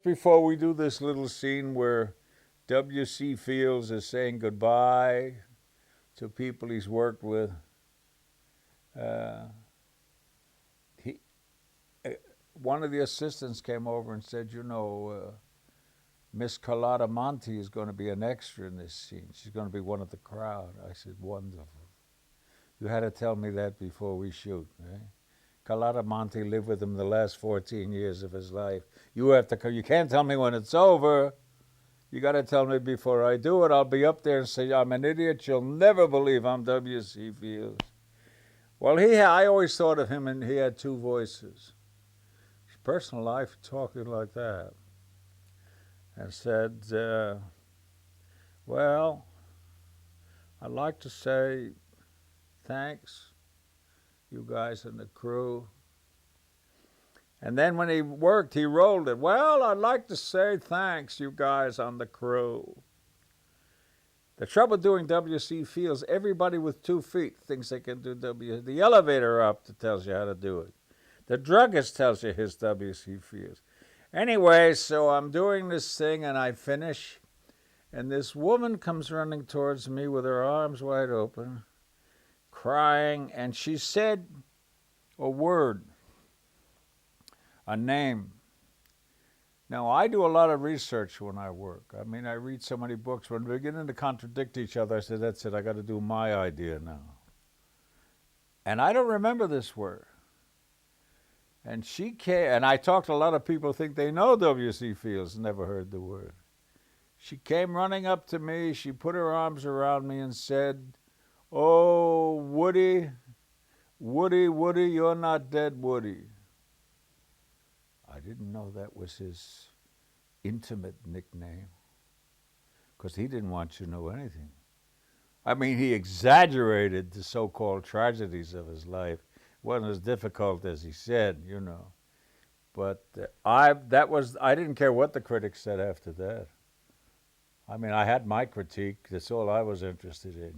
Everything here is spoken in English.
Before we do this little scene where W.C. Fields is saying goodbye to people he's worked with, uh, he, uh, one of the assistants came over and said, Miss Carlotta Monti is going to be an extra in this scene. She's going to be one of the crowd. I said, wonderful. You had to tell me that before we shoot, right? Carlotta Monti lived with him the last 14 years of his life. You can't tell me when it's over. You got to tell me before I do it. I'll be up there and say, I'm an idiot. You'll never believe I'm W.C. Fields. Well, I always thought of him, and he had two voices. His personal life, talking like that. And said, well, I'd like to say thanks, you guys in the crew. And then when he worked, he rolled it. Well, I'd like to say thanks, you guys on the crew. The trouble doing W.C. Fields, everybody with 2 feet thinks they can do The elevator up that tells you how to do it. The druggist tells you his W.C. Fields. Anyway, so I'm doing this thing and I finish. And this woman comes running towards me with her arms wide open, crying. And she said a word, a name. Now, I do a lot of research when I work. I mean, I read so many books. When we're beginning to contradict each other, I said, that's it, I got to do my idea now. And I don't remember this word. And she came, and I talked to a lot of people who think they know W.C. Fields, never heard the word. She came running up to me, she put her arms around me and said, oh, Woody, Woody, Woody, you're not dead, Woody. I didn't know that was his intimate nickname, because he didn't want you to know anything. I mean, he exaggerated the so-called tragedies of his life. It wasn't as difficult as he said, But I didn't care what the critics said after that. I mean, I had my critique. That's all I was interested in,